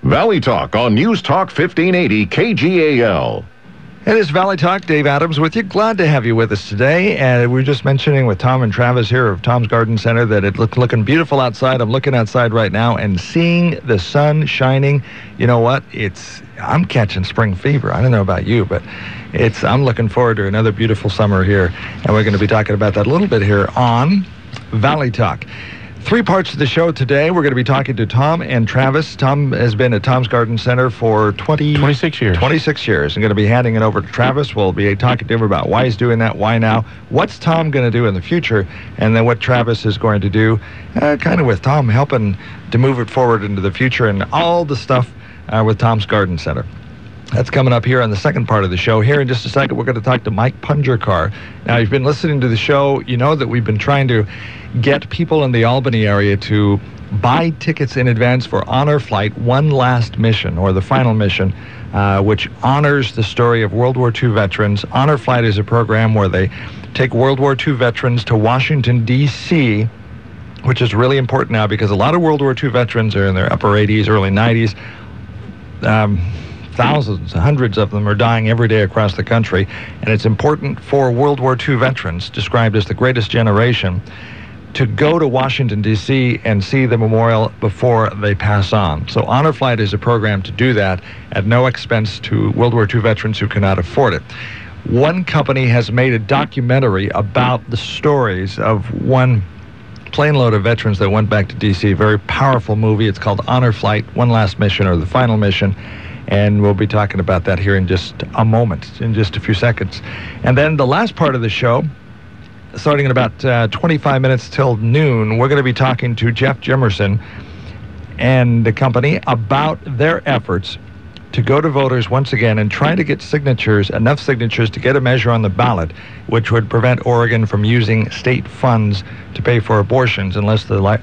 Valley Talk on News Talk 1580 KGAL. It is Valley Talk. Dave Adams with you. Glad to have you with us today. And we were just mentioning with Tom and Travis here of Tom's Garden Center that it's looking beautiful outside. I'm looking outside right now and seeing the sun shining. You know what? I'm catching spring fever. I don't know about you, but I'm looking forward to another beautiful summer here. And we're going to be talking about that a little bit here on Valley Talk. 3 parts of the show today. We're going to be talking to Tom and Travis. Tom has been at Tom's Garden Center for 26 years. 26 years. I'm going to be handing it over to Travis. We'll be talking to him about why he's doing that, why now, what's Tom going to do in the future, and then what Travis is going to do, kind of with Tom helping to move it forward into the future and all the stuff with Tom's Garden Center. That's coming up here on the second part of the show. Here in just a second, we're going to talk to Mike Pungercar. Now, you've been listening to the show. You know that we've been trying to get people in the Albany area to buy tickets in advance for Honor Flight, One Last Mission, or the final mission, which honors the story of World War II veterans. Honor Flight is a program where they take World War II veterans to Washington, D.C., which is really important now because a lot of World War II veterans are in their upper 80s, early 90s. Thousands, hundreds of them are dying every day across the country, and it's important for World War II veterans, described as the greatest generation, to go to Washington, D.C. and see the memorial before they pass on. So Honor Flight is a program to do that at no expense to World War II veterans who cannot afford it. One company has made a documentary about the stories of one plane load of veterans that went back to D.C. Very powerful movie. It's called Honor Flight, One Last Mission, or the Final Mission. And we'll be talking about that here in just a moment, in just a few seconds. And then the last part of the show, starting in about 25 minutes till noon, we're going to be talking to Jeff Jimerson and the company about their efforts to go to voters once again and try to get signatures, enough signatures to get a measure on the ballot, which would prevent Oregon from using state funds to pay for abortions unless the life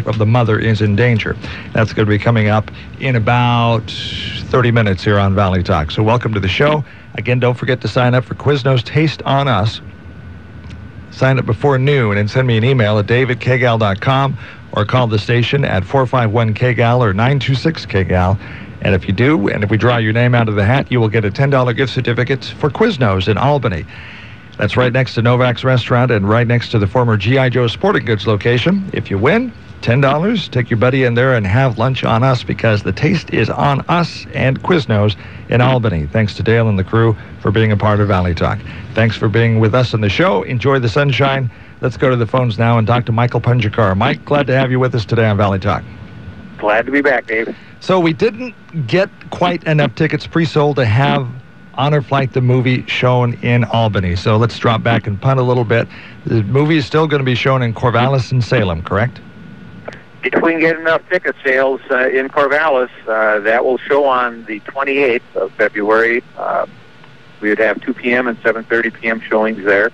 of the mother is in danger. That's going to be coming up in about 30 minutes here on Valley Talk. So welcome to the show. Again, don't forget to sign up for Quiznos Taste on Us. Sign up before noon and send me an email at dave@kgal.com or call the station at 451-KGAL or 926-KGAL. And if you do, and if we draw your name out of the hat, you will get a $10 gift certificate for Quiznos in Albany. That's right next to Novak's Restaurant and right next to the former G.I. Joe Sporting Goods location. If you win, $10. Take your buddy in there and have lunch on us because the taste is on us and Quiznos in Albany. Thanks to Dale and the crew for being a part of Valley Talk. Thanks for being with us on the show. Enjoy the sunshine. Let's go to the phones now and talk to Michael Pungercar. Mike, glad to have you with us today on Valley Talk. Glad to be back, Dave. So we didn't get quite enough tickets pre-sold to have Honor Flight, the movie, shown in Albany. So let's drop back and punt a little bit. The movie is still going to be shown in Corvallis and Salem, correct? If we can get enough ticket sales in Corvallis, that will show on the 28th of February. We would have 2 p.m. and 7:30 p.m. showings there.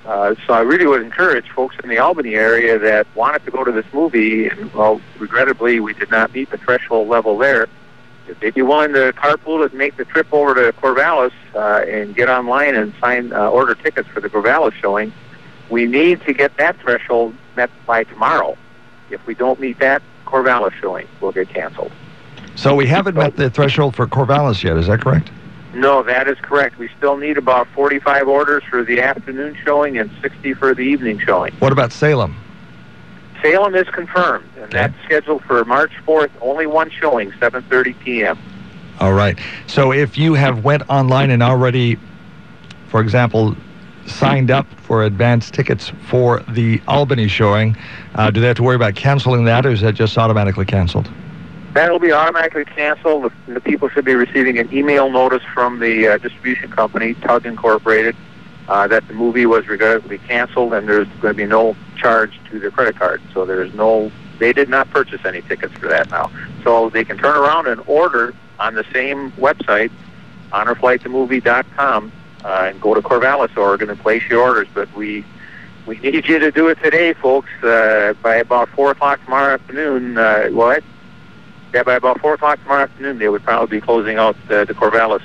So I really would encourage folks in the Albany area that wanted to go to this movie, and, well, regrettably, we did not meet the threshold level there. If they'd be willing to carpool it and make the trip over to Corvallis and get online and order tickets for the Corvallis showing, we need to get that threshold met by tomorrow. If we don't meet that, Corvallis showing will get canceled. So we haven't met the threshold for Corvallis yet, is that correct? No, that is correct. We still need about 45 orders for the afternoon showing and 60 for the evening showing. What about Salem? Salem is confirmed, and that's scheduled for March 4th. Only one showing, 7:30 p.m. All right. So if you have went online and already, for example, signed up for advance tickets for the Albany showing, do they have to worry about canceling that, or is that just automatically canceled? That'll be automatically canceled. The people should be receiving an email notice from the distribution company, Tug Incorporated, that the movie was regrettably canceled, and there's going to be no charge to their credit card. So they did not purchase any tickets for that now. So they can turn around and order on the same website, honorflightthemovie.com, and go to Corvallis, Oregon, and place your orders. But we need you to do it today, folks, by about 4 o'clock tomorrow afternoon. By about 4 o'clock tomorrow afternoon, they would probably be closing out the Corvallis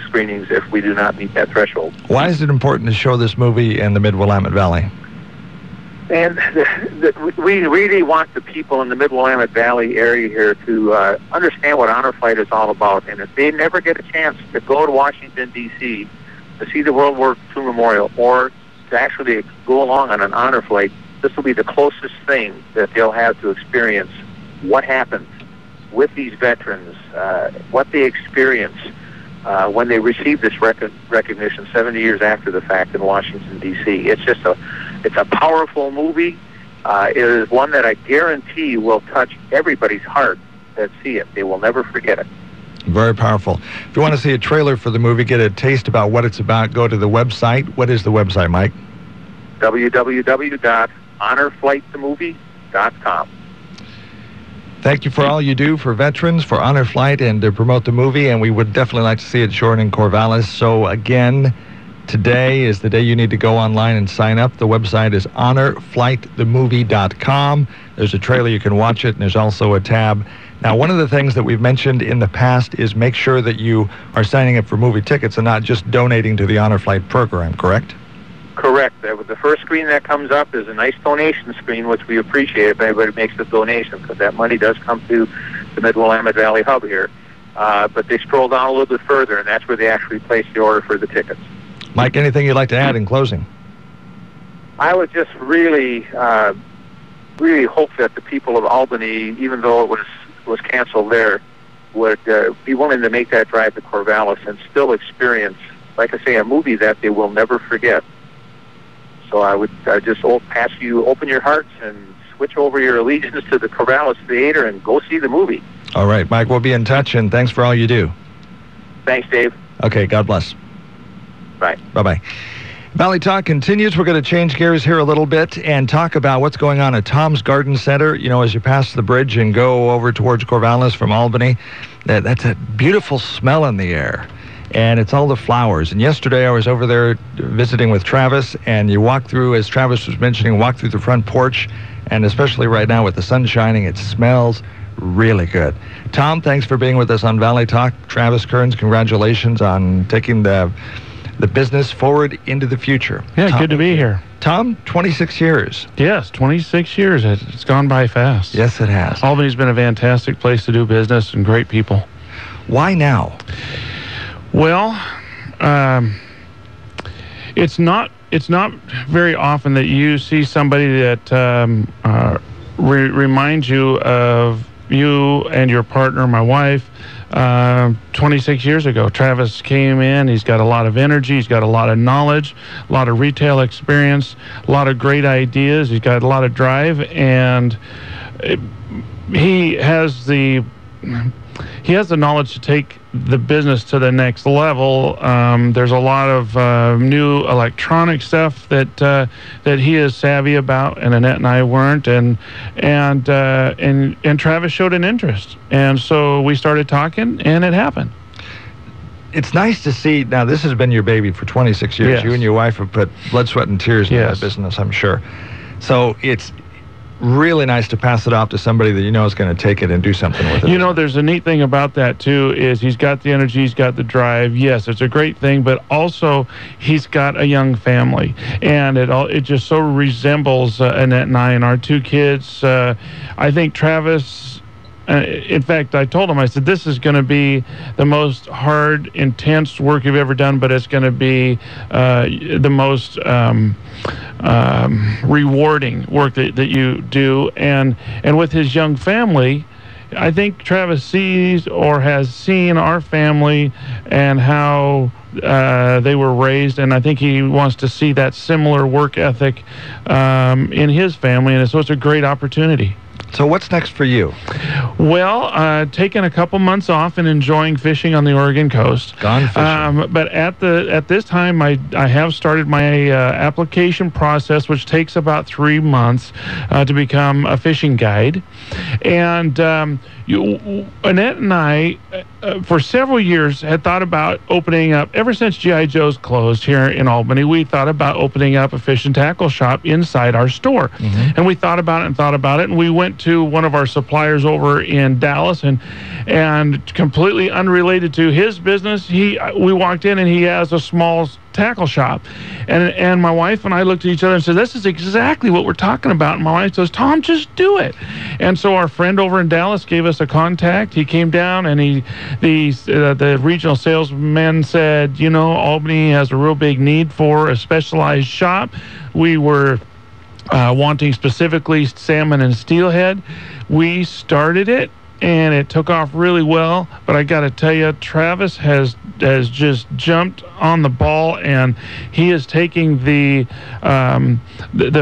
screenings if we do not meet that threshold. Why is it important to show this movie in the Mid-Willamette Valley? And we really want the people in the Mid-Willamette Valley area here to understand what Honor Flight is all about. And if they never get a chance to go to Washington, D.C., to see the World War II Memorial, or to actually go along on an Honor Flight, this will be the closest thing that they'll have to experience what happens with these veterans, what they experience when they receive this recognition 70 years after the fact in Washington, D.C. It's a powerful movie. It is one that I guarantee will touch everybody's heart that see it. They will never forget it. Very powerful. If you want to see a trailer for the movie, get a taste about what it's about, go to the website. What is the website, Mike? www.honorflightthemovie.com. Thank you for all you do for veterans, for Honor Flight, and to promote the movie, and we would definitely like to see it showing in Corvallis. So again, today is the day you need to go online and sign up. The website is honorflightthemovie.com. There's a trailer, you can watch it, and there's also a tab. Now, one of the things that we've mentioned in the past is make sure that you are signing up for movie tickets and not just donating to the Honor Flight program, correct? Correct. The first screen that comes up is a nice donation screen, which we appreciate if anybody makes a donation, because that money does come to the Mid-Willamette Valley Hub here. But they scroll down a little bit further, and that's where they actually place the order for the tickets. Mike, anything you'd like to add in closing? I would just really hope that the people of Albany, even though it was canceled there, would be willing to make that drive to Corvallis and still experience, like I say, a movie that they will never forget. So I would just ask you, open your hearts and switch over your allegiance to the Corvallis Theater and go see the movie. All right, Mike, we'll be in touch, and thanks for all you do. Thanks, Dave. Okay, God bless. Bye. Bye-bye. Valley Talk continues. We're going to change gears here a little bit and talk about what's going on at Tom's Garden Center. You know, as you pass the bridge and go over towards Corvallis from Albany, that's a beautiful smell in the air. And it's all the flowers. And yesterday I was over there visiting with Travis, and you walk through, as Travis was mentioning, walk through the front porch, and especially right now with the sun shining, it smells really good. Tom, thanks for being with us on Valley Talk. Travis Kerns, congratulations on taking the business forward into the future. Yeah, Tom, good to be here. Tom, 26 years. Yes, 26 years. It's gone by fast. Yes, it has. Albany's been a fantastic place to do business and great people. Why now? Well, it's not very often that you see somebody that reminds you of you and your partner, my wife. 26 years ago, Travis came in. He's got a lot of energy. He's got a lot of knowledge, a lot of retail experience, a lot of great ideas. He's got a lot of drive, and he has the knowledge to take the business to the next level. There's a lot of new electronic stuff that he is savvy about, and Annette and I weren't, and Travis showed an interest, and so we started talking, and it happened. It's nice to see. Now, this has been your baby for 26 years. Yes. You and your wife have put blood, sweat, and tears into Yes. that business, I'm sure. So it's really nice to pass it off to somebody that you know is going to take it and do something with it. You know, there's a neat thing about that too, is he's got the energy, he's got the drive. Yes, it's a great thing, but also he's got a young family, and it just so resembles Annette and I and our two kids. I think Travis, in fact, I told him, I said, this is going to be the most hard, intense work you've ever done, but it's going to be the most rewarding work that you do. And with his young family, I think Travis sees or has seen our family and how they were raised, and I think he wants to see that similar work ethic in his family, and so it's a great opportunity. So what's next for you? Well, taking a couple months off and enjoying fishing on the Oregon coast. Gone fishing. But at this time, I have started my application process, which takes about 3 months to become a fishing guide. And Annette and I, for several years, had thought about opening up, ever since G.I. Joe's closed here in Albany, we thought about opening up a fish and tackle shop inside our store. Mm-hmm. And we thought about it, and we went to one of our suppliers over in Dallas, and completely unrelated to his business, we walked in and he has a small tackle shop, and my wife and I looked at each other and said, "This is exactly what we're talking about." And my wife says, "Tom, just do it." And so our friend over in Dallas gave us a contact. He came down, and the regional salesman said, "You know, Albany has a real big need for a specialized shop. We were wanting specifically salmon and steelhead." We started it, and it took off really well. But I got to tell you, Travis has just jumped on the ball, and he is taking the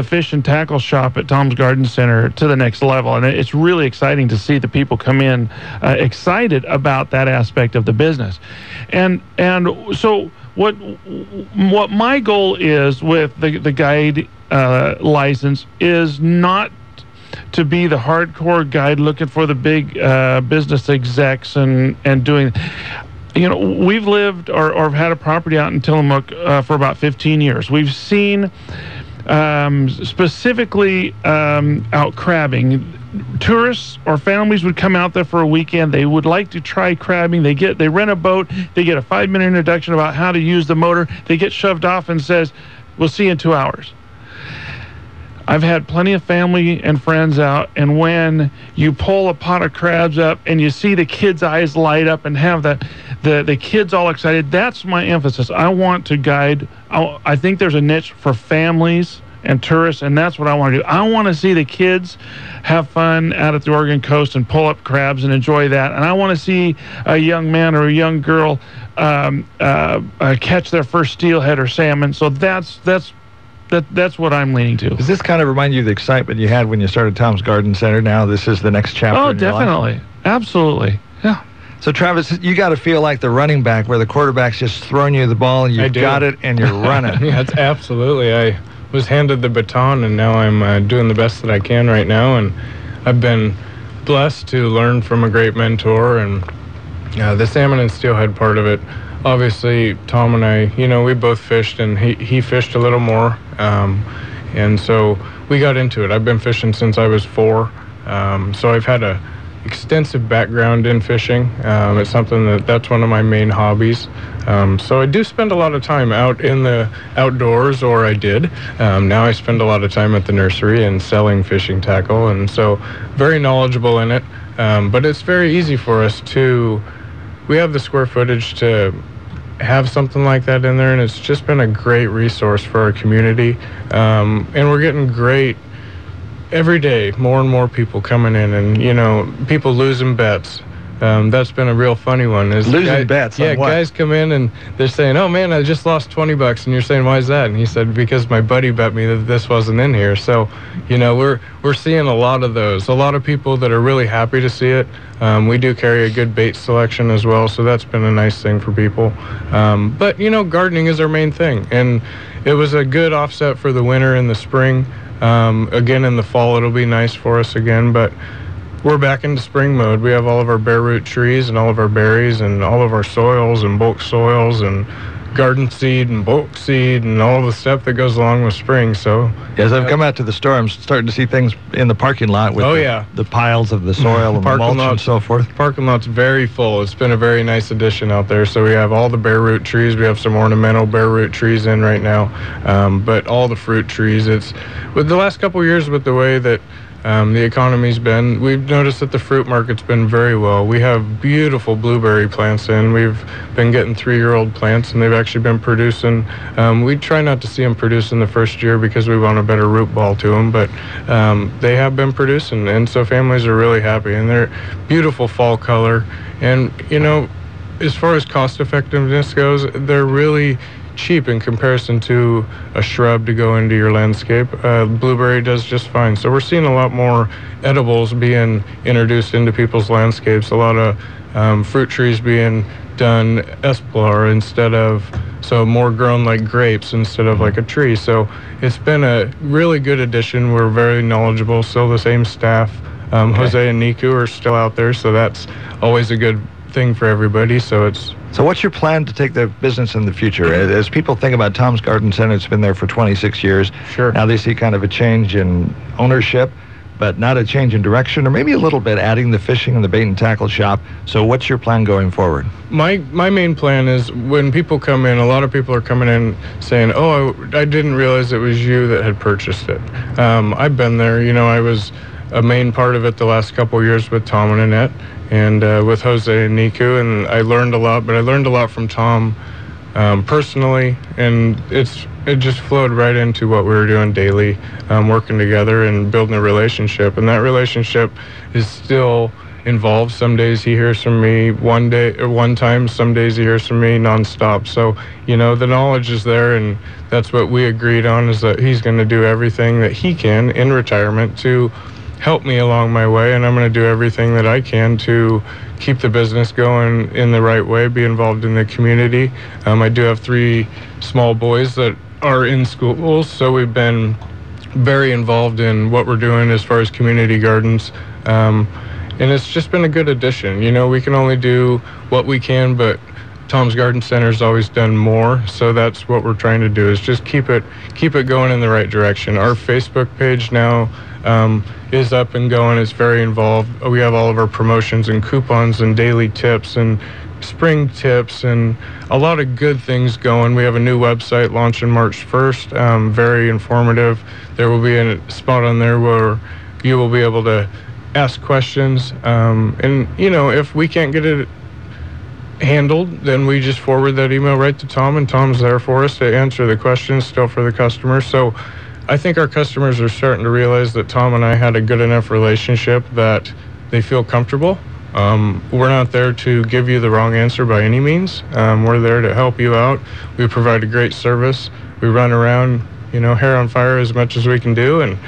fish and tackle shop at Tom's Garden Center to the next level. And it's really exciting to see the people come in excited about that aspect of the business. And so what my goal is with the guide license is not to be the hardcore guide looking for the big business execs and doing. You know, we've lived or have had a property out in Tillamook for about 15 years. We've seen specifically out crabbing. Tourists or families would come out there for a weekend. They would like to try crabbing. They rent a boat. They get a 5-minute introduction about how to use the motor. They get shoved off and says, "We'll see you in 2 hours." I've had plenty of family and friends out, and when you pull a pot of crabs up and you see the kids' eyes light up and have the kids all excited, that's my emphasis. I want to guide. I think there's a niche for families and tourists, and that's what I want to do. I want to see the kids have fun out at the Oregon coast and pull up crabs and enjoy that, and I want to see a young man or a young girl catch their first steelhead or salmon. So that's what I'm leaning to. Does this kind of remind you of the excitement you had when you started Tom's Garden Center? Now this is the next chapter in your definitely. life? Absolutely. Yeah. So, Travis, you got to feel like the running back where the quarterback's just throwing you the ball and you've got it and you're running. Yeah, that's absolutely. I was handed the baton, and now I'm doing the best that I can right now, and I've been blessed to learn from a great mentor, and the salmon and steelhead part of it. Obviously, Tom and I, we both fished, and he fished a little more, and so we got into it. I've been fishing since I was 4, so I've had a extensive background in fishing. It's something that's one of my main hobbies. So I do spend a lot of time out in the outdoors, or I did. Now I spend a lot of time at the nursery and selling fishing tackle, and so very knowledgeable in it. But it's very easy for us we have the square footage to have something like that in there, and it's just been a great resource for our community. And we're getting great every day, more and more people coming in, and people losing bets. That's been a real funny one. Losing bets? Yeah, on what? Guys come in and they're saying, "Oh man, I just lost $20," and you're saying, "Why is that?" And he said, "Because my buddy bet me that this wasn't in here." So, we're seeing a lot of those. A lot of people that are really happy to see it. We do carry a good bait selection as well, so that's been a nice thing for people. But gardening is our main thing, and it was a good offset for the winter and the spring. Again, in the fall, it'll be nice for us again, but we're back into spring mode. We have all of our bare root trees and all of our berries and all of our soils and bulk soils and garden seed and bulk seed and all the stuff that goes along with spring. So as I've come out to the store, I'm starting to see things in the parking lot with the piles of the soil and the mulch and so forth. Parking lot's very full. It's been a very nice addition out there. So we have all the bare root trees. We have some ornamental bare root trees in right now, but all the fruit trees. It's with the last couple of years with the way that the economy's been, we've noticed that the fruit market's been very well. We have beautiful blueberry plants in. We've been getting 3-year-old plants, and they've actually been producing. We try not to see them produce in the first year because we want a better root ball to them, but they have been producing, and so families are really happy, and they're beautiful fall color. And, as far as cost effectiveness goes, they're really cheap in comparison to a shrub to go into your landscape. Blueberry does just fine. So we're seeing a lot more edibles being introduced into people's landscapes. A lot of fruit trees being done esplar instead of, so more grown like grapes instead of like a tree. So it's been a really good addition. We're very knowledgeable, still the same staff. Jose and Niku are still out there, so that's always a good thing for everybody. So what's your plan to take the business in the future? As people think about Tom's Garden Center, it's been there for 26 years. Sure. Now they see kind of a change in ownership, but not a change in direction, or maybe a little bit adding the fishing and the bait and tackle shop. So what's your plan going forward? My main plan is when people come in, a lot of people are coming in saying, oh, I didn't realize it was you that had purchased it. I've been there. I was a main part of it the last couple of years with Tom and Annette, and with Jose and Niku, and I learned a lot, but I learned a lot from Tom personally, and it just flowed right into what we were doing daily, working together and building a relationship. And that relationship is still involved. Some days he hears from me one time, some days he hears from me nonstop. So, the knowledge is there, and that's what we agreed on, is that he's going to do everything that he can in retirement to help me along my way, and I'm going to do everything that I can to keep the business going in the right way, be involved in the community. I do have 3 small boys that are in schools, so we've been very involved in what we're doing as far as community gardens, and it's just been a good addition. We can only do what we can, but Tom's Garden Center's always done more, so that's what we're trying to do, is just keep it going in the right direction. Our Facebook page now is up and going. It's very involved. We have all of our promotions and coupons and daily tips and spring tips and a lot of good things going. We have a new website launching March 1st, very informative. There will be a spot on there where you will be able to ask questions, and if we can't get it handled, then we just forward that email right to Tom, and Tom's there for us to answer the questions still for the customers. So I think our customers are starting to realize that Tom and I had a good enough relationship that they feel comfortable. We're not there to give you the wrong answer by any means. We're there to help you out. We provide a great service. We run around, hair on fire as much as we can do, and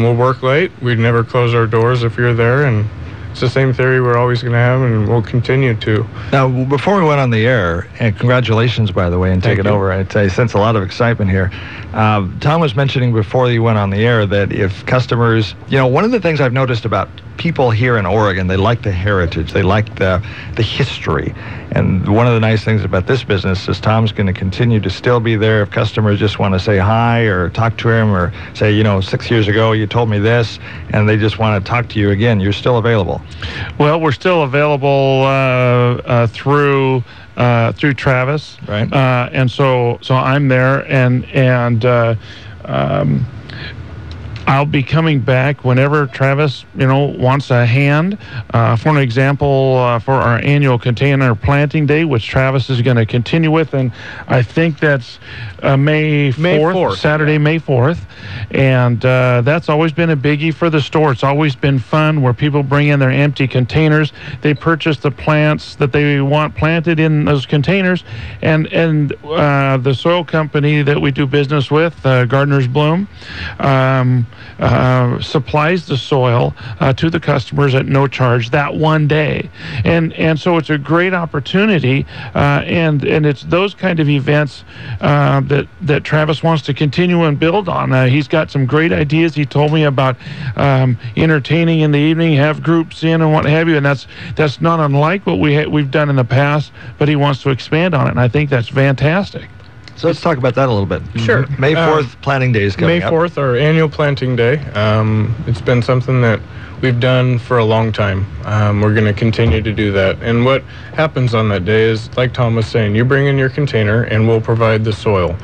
we'll work late. We never close our doors if you're there, and it's the same theory we're always going to have, and we'll continue to. Now, before we went on the air, and congratulations, by the way, and taking over. I sense a lot of excitement here. Tom was mentioning before you went on the air that if customers, one of the things I've noticed about people here in Oregon, they like the heritage, they like the history. And one of the nice things about this business is Tom's going to continue to still be there if customers just want to say hi or talk to him or say, 6 years ago you told me this, and they just want to talk to you again. You're still available. Well, we're still available through Travis, right? And so I'm there, and I'll be coming back whenever Travis, wants a hand. For an example, for our annual container planting day, which Travis is going to continue with, and I think that's May 4th, Saturday, May 4th. And that's always been a biggie for the store. It's always been fun where people bring in their empty containers. They purchase the plants that they want planted in those containers, and the soil company that we do business with, Gardener's Bloom, supplies the soil to the customers at no charge that one day, and so it's a great opportunity, and it's those kind of events that Travis wants to continue and build on. He's got some great ideas. He told me about entertaining in the evening, have groups in and what have you, and that's not unlike what we've done in the past, but he wants to expand on it, and I think that's fantastic. So let's talk about that a little bit. Sure. May 4th, planting day is coming up. May 4th, our annual planting day. It's been something that we've done for a long time. We're going to continue to do that. And what happens on that day is, like Tom was saying, you bring in your container and we'll provide the soil.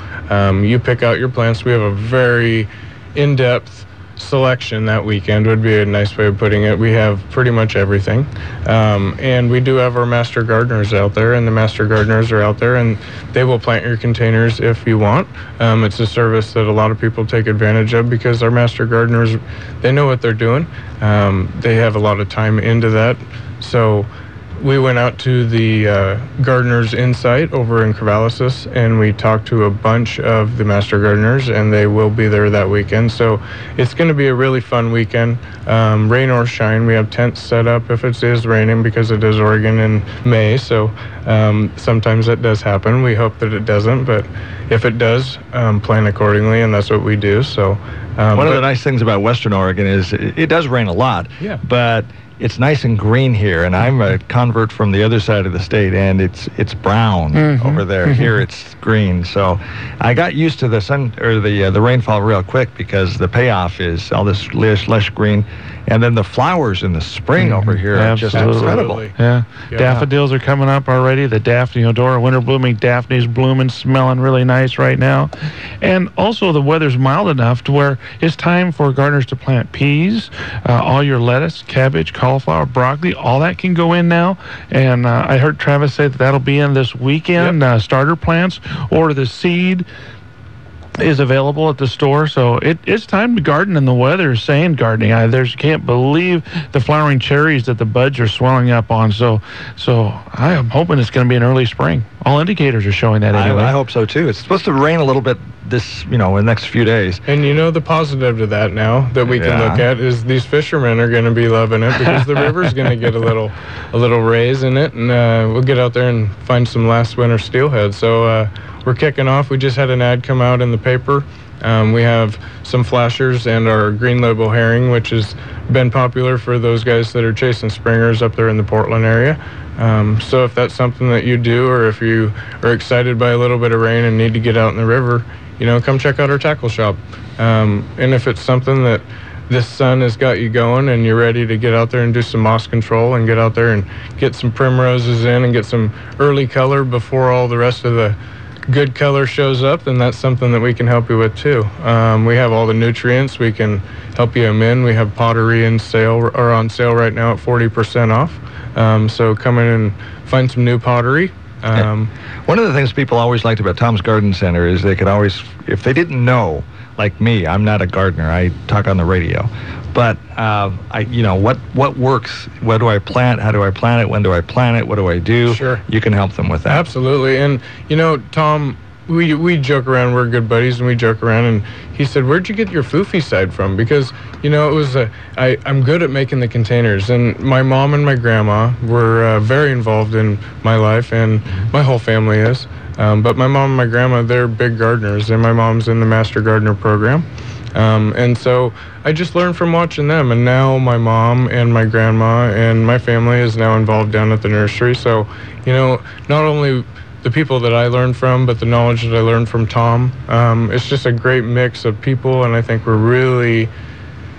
You pick out your plants. We have a very in-depth selection that weekend, would be a nice way of putting it. We have pretty much everything, and we do have our master gardeners out there, and the master gardeners are out there and they will plant your containers if you want. It's a service that a lot of people take advantage of because our master gardeners, they know what they're doing. They have a lot of time into that. So we went out to the gardeners Insight over in Corvallis, and we talked to a bunch of the master gardeners, and they will be there that weekend. So it's going to be a really fun weekend. Rain or shine, we have tents set up if it is raining, because it is Oregon in May. So sometimes that does happen. We hope that it doesn't, but if it does, plan accordingly, and that's what we do. So one of the nice things about Western Oregon is it does rain a lot, but it's nice and green here, and I'm a convert from the other side of the state, and it's brown over there. Here it's green, so I got used to the sun or the rainfall real quick because the payoff is all this lush green, and then the flowers in the spring over here are just incredible. Yeah. Daffodils are coming up already. The Daphneodora winter blooming daphnes blooming, smelling really nice right now, and also the weather's mild enough to where it's time for gardeners to plant peas, all your lettuce, cabbage, cauliflower, broccoli, all that can go in now. And I heard Travis say that that'll be in this weekend. Starter plants or the seed is available at the store. So it's time to garden, and the weather is saying gardening. You can't believe the flowering cherries that the buds are swelling up on. So I am hoping it's going to be an early spring. All indicators are showing that anyway. I hope so too. It's supposed to rain a little bit this, in the next few days. And the positive to that now that we can look at is these fishermen are going to be loving it because the river's going to get a little raise in it, and we'll get out there and find some last winter steelhead. So we're kicking off. We just had an ad come out in the paper. We have some flashers and our green label herring, which has been popular for those guys that are chasing springers up there in the Portland area. So if that's something that you do, or if you are excited by a little bit of rain and need to get out in the river, come check out our tackle shop. And if it's something that this sun has got you going and you're ready to get out there and do some moss control and get out there and get some primroses in and get some early color before all the rest of the good color shows up, then that's something that we can help you with too. We have all the nutrients. We can help you them in. We have pottery on sale right now at 40% off. So come in and find some new pottery. One of the things people always liked about Tom's Garden Center is they could always, if they didn't know, like me, I'm not a gardener. I talk on the radio. But what works? What do I plant? How do I plant it? When do I plant it? What do I do? Sure. You can help them with that. Absolutely. And Tom, we joke around. We're good buddies, and we joke around. And he said, "Where'd you get your foofy side from?" Because it was I'm good at making the containers, and my mom and my grandma were very involved in my life, and my whole family is. But my mom and my grandma, they're big gardeners, and my mom's in the Master Gardener program. And so I just learned from watching them, and now my mom and my grandma and my family is now involved down at the nursery. So, not only the people that I learned from, but the knowledge that I learned from Tom, it's just a great mix of people, and I think we're really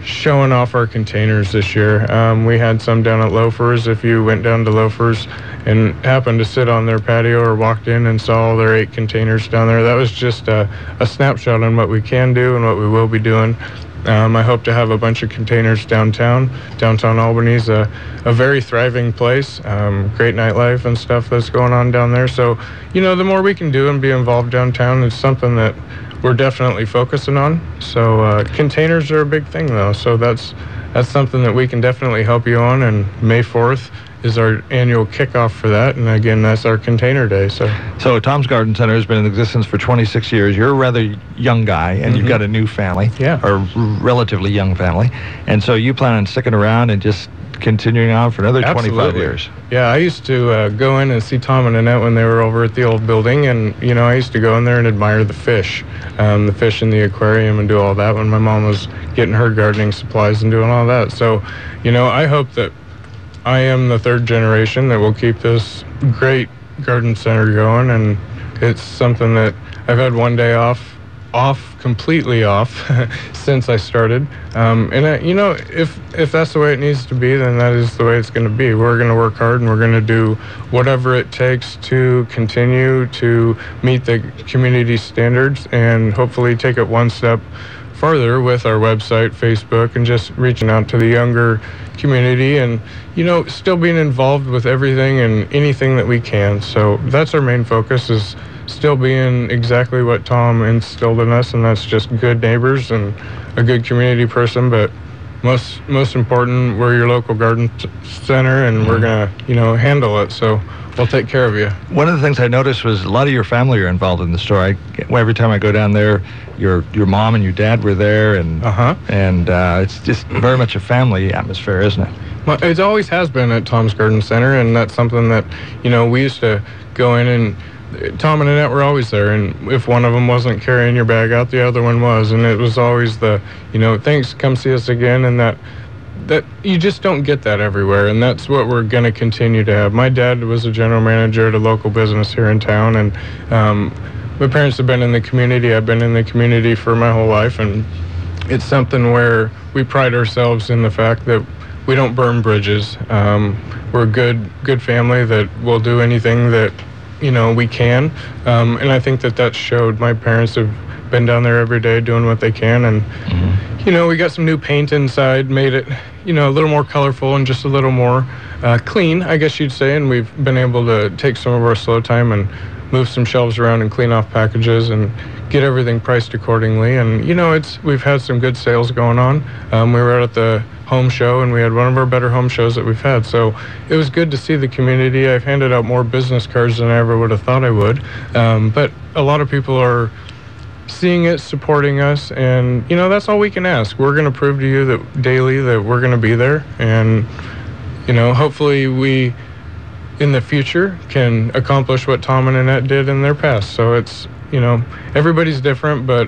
showing off our containers this year. We had some down at Loafers. If you went down to Loafers and happened to sit on their patio or walked in and saw all their 8 containers down there, that was just a snapshot on what we can do and what we will be doing. I hope to have a bunch of containers downtown. Downtown Albany's a very thriving place, great nightlife and stuff that's going on down there. So, the more we can do and be involved downtown, it's something that we're definitely focusing on. So containers are a big thing, though. So that's something that we can definitely help you on. And May 4th is our annual kickoff for that. And again, that's our container day. So Tom's Garden Center has been in existence for 26 years. You're a rather young guy, and you've got a new family, or relatively young family. And so you plan on sticking around and just continuing on for another 25 years. Yeah, I used to go in and see Tom and Annette when they were over at the old building, and I used to go in there and admire the fish in the aquarium and do all that when my mom was getting her gardening supplies and doing all that. So, I hope that I am the 3rd generation that will keep this great garden center going, and it's something that I've had one day completely off since I started. And if that's the way it needs to be, then that is the way it's going to be. We're going to work hard, and we're going to do whatever it takes to continue to meet the community standards and hopefully take it one step farther with our website, Facebook, and just reaching out to the younger community and, still being involved with everything and anything that we can. So that's our main focus, is still being exactly what Tom instilled in us, and that's just good neighbors and a good community person. But most important, we're your local garden center, and we're gonna handle it. So we'll take care of you. One of the things I noticed was a lot of your family are involved in the store. Every time I go down there, your mom and your dad were there, and it's just very much a family atmosphere, isn't it? Well, it always has been at Tom's Garden Center, and that's something that we used to go in and Tom and Annette were always there, and if one of them wasn't carrying your bag out, the other one was, and it was always the, thanks, come see us again, and that you just don't get that everywhere, and that's what we're going to continue to have. My dad was a general manager at a local business here in town, and my parents have been in the community. I've been in the community for my whole life, and it's something where we pride ourselves in the fact that we don't burn bridges. We're a good family that will do anything that we can, and I think that showed. My parents have been down there every day doing what they can, and we got some new paint inside, made it a little more colorful and just a little more clean, I guess you'd say, and we've been able to take some of our slow time and move some shelves around and clean off packages and get everything priced accordingly. And we've had some good sales going on. We were out at the home show, and we had one of our better home shows that we've had, so it was good to see the community. I've handed out more business cards than I ever would have thought I would, but a lot of people are seeing it, supporting us, and that's all we can ask. We're going to prove to you that daily that we're going to be there, and hopefully we in the future can accomplish what Tom and Annette did in their past. So it's everybody's different, but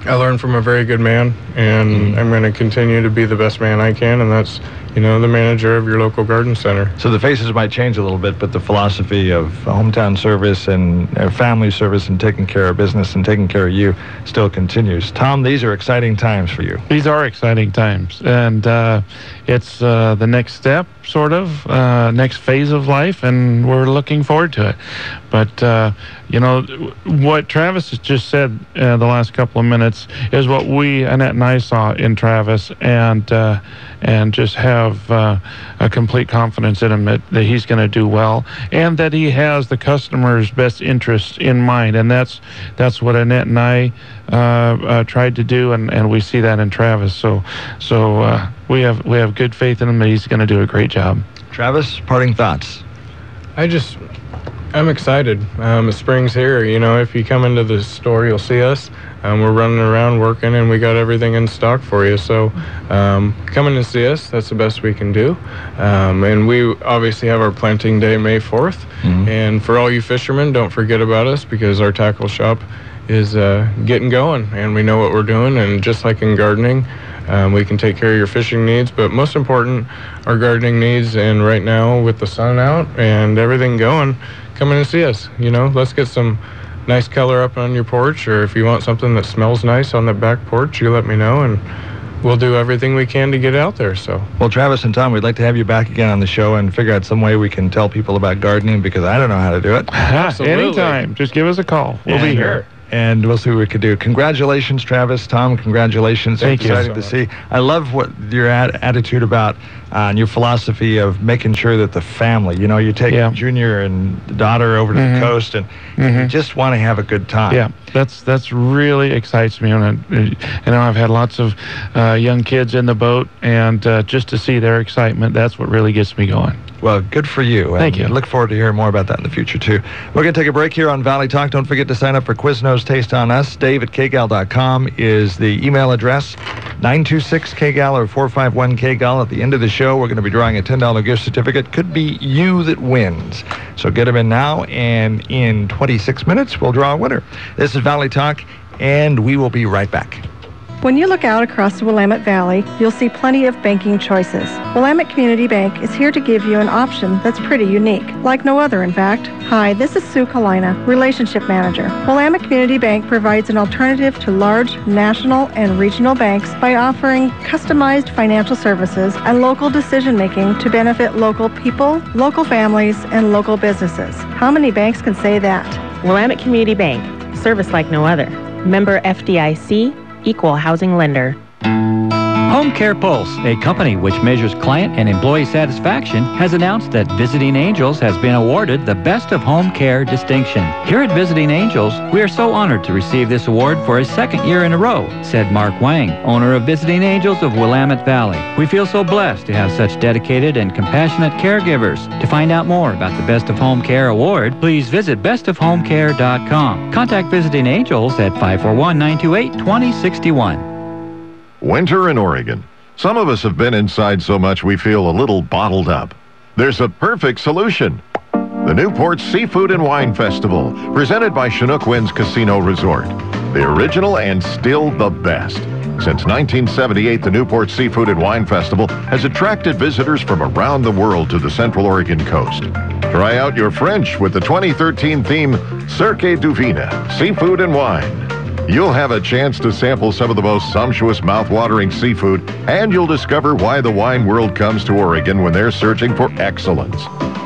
I learned from a very good man, and I'm going to continue to be the best man I can, and that's the manager of your local garden center. So the faces might change a little bit, but the philosophy of hometown service and family service and taking care of business and taking care of you still continues. Tom, these are exciting times for you. These are exciting times, and it's the next step, sort of, next phase of life, and we're looking forward to it. But, what Travis has just said the last couple of minutes is what Annette and I saw in Travis, and just have a complete confidence in him that he's going to do well, and that he has the customer's best interests in mind, and that's what Annette and I tried to do, and we see that in Travis. So we have good faith in him that he's going to do a great job. Travis, parting thoughts? I'm excited. Spring's here. If you come into the store, you'll see us. We're running around working, and we got everything in stock for you. So come in and see us. That's the best we can do. And we obviously have our planting day May 4th. And for all you fishermen, don't forget about us, because our tackle shop is getting going, and we know what we're doing. And just like in gardening, we can take care of your fishing needs, but most important, our gardening needs. And right now, with the sun out and everything going, come in and see us. Let's get some nice color up on your porch, or if you want something that smells nice on the back porch, you let me know, and we'll do everything we can to get out there. So, well, Travis and Tom, we'd like to have you back again on the show and figure out some way we can tell people about gardening, because I don't know how to do it. Anytime. Just give us a call. We'll be here. And we'll see what we can do. Congratulations, Travis. Tom, congratulations. Thank you. Exciting to see. I love what your attitude about and your philosophy of making sure that the family, you take Junior and the daughter over to the coast, and you just want to have a good time. Yeah, that's really excites me. I've had lots of young kids in the boat, and just to see their excitement, that's what really gets me going. Well, good for you. Thank you. I look forward to hearing more about that in the future, too. We're going to take a break here on Valley Talk. Don't forget to sign up for Quiznos Taste on Us. Dave at KGAL.com is the email address. 926-KGAL or 451-KGAL. At the end of the show, we're going to be drawing a $10 gift certificate. Could be you that wins. So get them in now, and in 26 minutes, we'll draw a winner. This is Valley Talk, and we will be right back. When you look out across the Willamette Valley, you'll see plenty of banking choices. Willamette Community Bank is here to give you an option that's pretty unique, like no other, in fact. Hi, this is Sue Kalina, Relationship Manager. Willamette Community Bank provides an alternative to large national and regional banks by offering customized financial services and local decision-making to benefit local people, local families, and local businesses. How many banks can say that? Willamette Community Bank, service like no other. Member FDIC, Equal Housing Lender. Home Care Pulse, a company which measures client and employee satisfaction, has announced that Visiting Angels has been awarded the Best of Home Care distinction. Here at Visiting Angels, we are so honored to receive this award for a second year in a row, said Mark Wang, owner of Visiting Angels of Willamette Valley. We feel so blessed to have such dedicated and compassionate caregivers. To find out more about the Best of Home Care award, please visit bestofhomecare.com. Contact Visiting Angels at 541-928-2061. Winter in Oregon. Some of us have been inside so much we feel a little bottled up. There's a perfect solution. The Newport Seafood and Wine Festival, presented by Chinook Winds Casino Resort. The original and still the best. Since 1978, the Newport Seafood and Wine Festival has attracted visitors from around the world to the Central Oregon coast. Try out your French with the 2013 theme, Cirque du Vin, Seafood and Wine. You'll have a chance to sample some of the most sumptuous, mouth-watering seafood, and you'll discover why the wine world comes to Oregon when they're searching for excellence.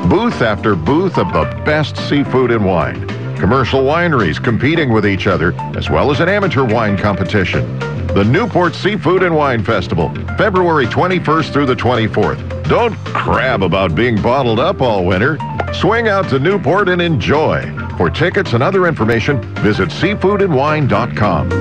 Booth after booth of the best seafood and wine. Commercial wineries competing with each other, as well as an amateur wine competition. The Newport Seafood and Wine Festival, February 21st through the 24th. Don't crab about being bottled up all winter. Swing out to Newport and enjoy. For tickets and other information, visit seafoodandwine.com.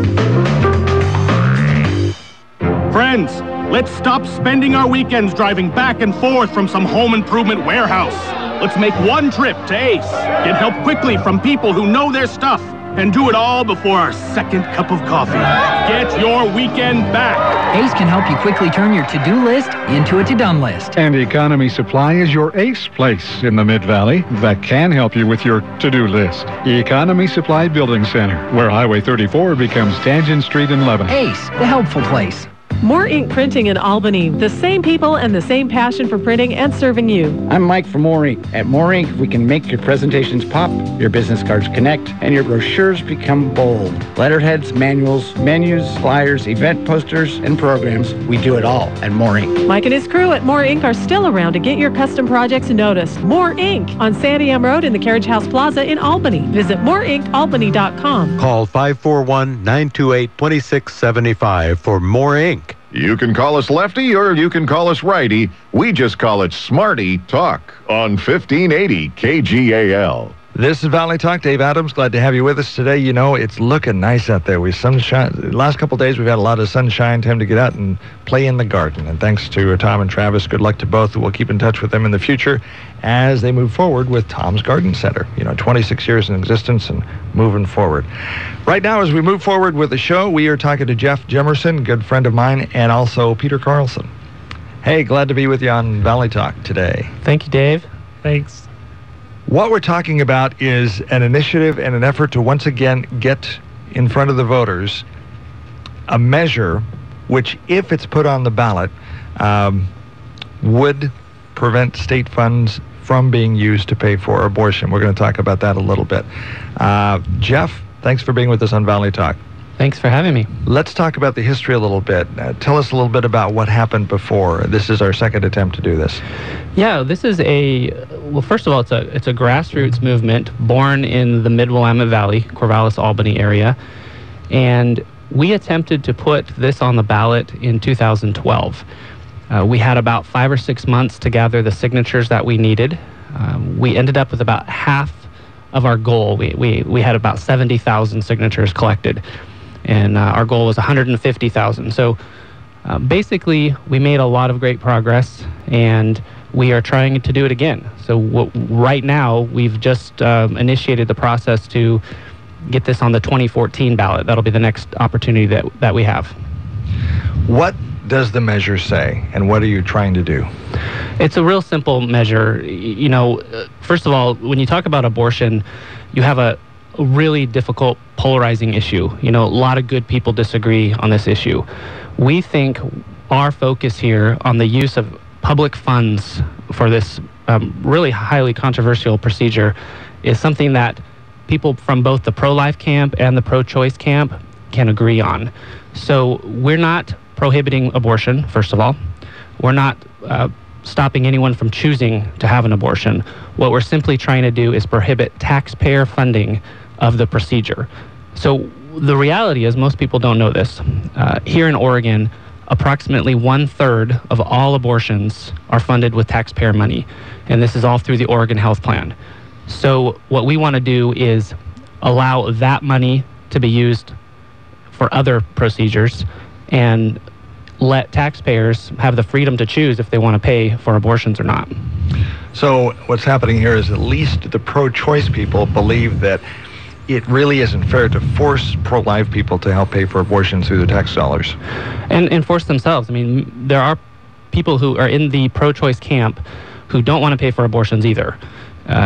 Friends, let's stop spending our weekends driving back and forth from some home improvement warehouse. Let's make one trip to Ace, get help quickly from people who know their stuff, and do it all before our second cup of coffee. Get your weekend back. Ace can help you quickly turn your to-do list into a to-done list. And Economy Supply is your Ace place in the Mid-Valley that can help you with your to-do list. Economy Supply Building Center, where Highway 34 becomes Tangent Street in Lebanon. Ace, the helpful place. More Ink Printing in Albany. The same people and the same passion for printing and serving you. I'm Mike from More Ink. At More Ink, we can make your presentations pop, your business cards connect, and your brochures become bold. Letterheads, manuals, menus, flyers, event posters, and programs. We do it all at More Ink. Mike and his crew at More Ink are still around to get your custom projects noticed. More Ink on Sandy M Road in the Carriage House Plaza in Albany. Visit moreincalbany.com. Call 541-928-2675 for More Ink. You can call us Lefty or you can call us Righty. We just call it Smarty Talk on 1580 KGAL. This is Valley Talk. Dave Adams, glad to have you with us today. You know, it's looking nice out there. We sunshine. The last couple of days, we've had a lot of sunshine, time to get out and play in the garden. And thanks to Tom and Travis, good luck to both. We'll keep in touch with them in the future as they move forward with Tom's Garden Center. 26 years in existence and moving forward. Right now, as we move forward with the show, we are talking to Jeff Jimerson, good friend of mine, and also Peter Carlson. Hey, glad to be with you on Valley Talk today. Thank you, Dave. Thanks. What we're talking about is an initiative and an effort to once again get in front of the voters a measure which, if it's put on the ballot, would prevent state funds from being used to pay for abortion. We're going to talk about that a little bit. Jeff, thanks for being with us on Valley Talk. Thanks for having me. Let's talk about the history a little bit. Tell us a little bit about what happened before. This is our second attempt to do this. Yeah, this is well, first of all, it's a grassroots movement born in the Mid-Willamette Valley, Corvallis, Albany area. And we attempted to put this on the ballot in 2012. We had about 5 or 6 months to gather the signatures that we needed. We ended up with about half of our goal. We had about 70,000 signatures collected. And our goal was 150,000. So basically, we made a lot of great progress, and we are trying to do it again. So right now, we've just initiated the process to get this on the 2014 ballot. That'll be the next opportunity that we have. What does the measure say, and what are you trying to do? It's a real simple measure. First of all, when you talk about abortion, you have a really difficult, polarizing issue. A lot of good people disagree on this issue. We think our focus here on the use of public funds for this really highly controversial procedure is something that people from both the pro-life camp and the pro-choice camp can agree on. So we're not prohibiting abortion, first of all. We're not stopping anyone from choosing to have an abortion. What we're simply trying to do is prohibit taxpayer funding of the procedure. So the reality is, most people don't know this. Here in Oregon, approximately 1/3 of all abortions are funded with taxpayer money, and this is all through the Oregon Health Plan. So what we want to do is allow that money to be used for other procedures and let taxpayers have the freedom to choose if they want to pay for abortions or not. So what's happening here is at least the pro-choice people believe that it really isn't fair to force pro-life people to help pay for abortions through the tax dollars. And force themselves. I mean, there are people who are in the pro-choice camp who don't want to pay for abortions either.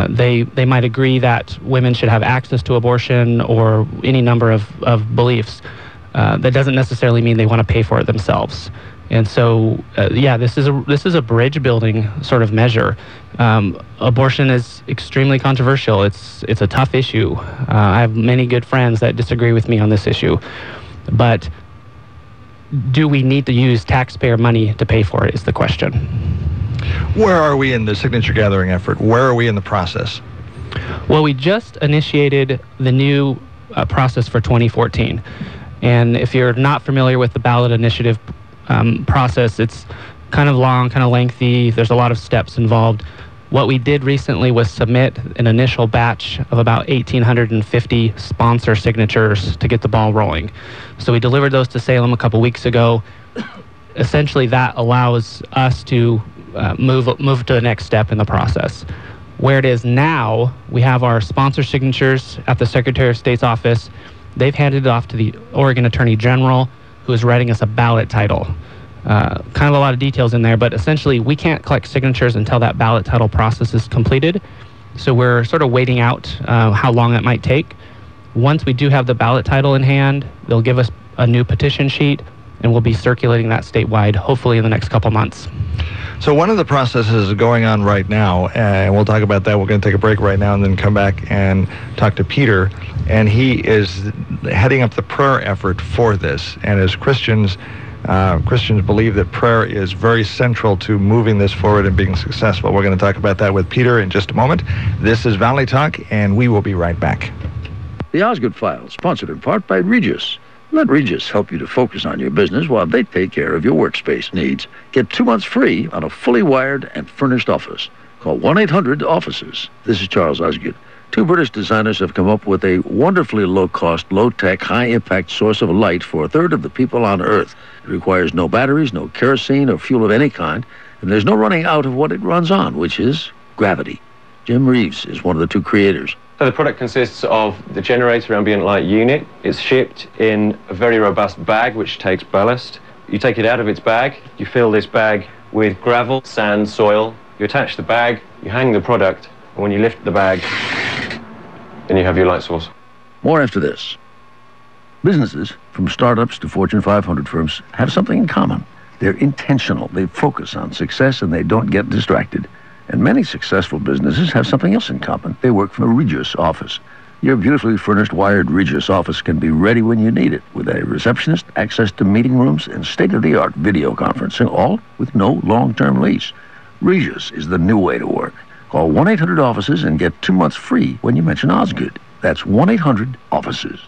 They might agree that women should have access to abortion or any number of beliefs. That doesn't necessarily mean they want to pay for it themselves. And so, this is a bridge building sort of measure. Abortion is extremely controversial. It's a tough issue. I have many good friends that disagree with me on this issue. But do we need to use taxpayer money to pay for it is the question. Where are we in the signature gathering effort? Where are we in the process? Well, we just initiated the new process for 2014. And if you're not familiar with the ballot initiative process, it's kind of long, kind of lengthy. There's a lot of steps involved. What we did recently was submit an initial batch of about 1,850 sponsor signatures to get the ball rolling. So we delivered those to Salem a couple weeks ago. Essentially, that allows us to move to the next step in the process. Where it is now, we have our sponsor signatures at the Secretary of State's office. They've handed it off to the Oregon Attorney General, who is writing us a ballot title. Kind of a lot of details in there, but essentially we can't collect signatures until that ballot title process is completed. So we're sort of waiting out how long that might take. Once we do have the ballot title in hand, they'll give us a new petition sheet, and we'll be circulating that statewide, hopefully in the next couple months. So one of the processes going on right now, and we'll talk about that. We're going to take a break right now and then come back and talk to Peter. And he is heading up the prayer effort for this. And as Christians believe that prayer is very central to moving this forward and being successful. We're going to talk about that with Peter in just a moment. This is Valley Talk, and we will be right back. The Osgood File, sponsored in part by Regis. Let Regis help you to focus on your business while they take care of your workspace needs. Get 2 months free on a fully wired and furnished office. Call 1-800-OFFICES. This is Charles Osgood. 2 British designers have come up with a wonderfully low-cost, low-tech, high-impact source of light for a third of the people on Earth. It requires no batteries, no kerosene or fuel of any kind, and there's no running out of what it runs on, which is gravity. Jim Reeves is one of the 2 creators. So the product consists of the generator ambient light unit. It's shipped in a very robust bag which takes ballast. You take it out of its bag, you fill this bag with gravel, sand, soil. You attach the bag, you hang the product, and when you lift the bag, then you have your light source. More after this. Businesses, from startups to Fortune 500 firms, have something in common. They're intentional, they focus on success, and they don't get distracted. And many successful businesses have something else in common. They work from a Regis office. Your beautifully furnished wired Regis office can be ready when you need it, with a receptionist, access to meeting rooms, and state-of-the-art video conferencing, all with no long-term lease. Regis is the new way to work. Call 1-800-OFFICES and get 2 months free when you mention Osgood. That's 1-800-OFFICES.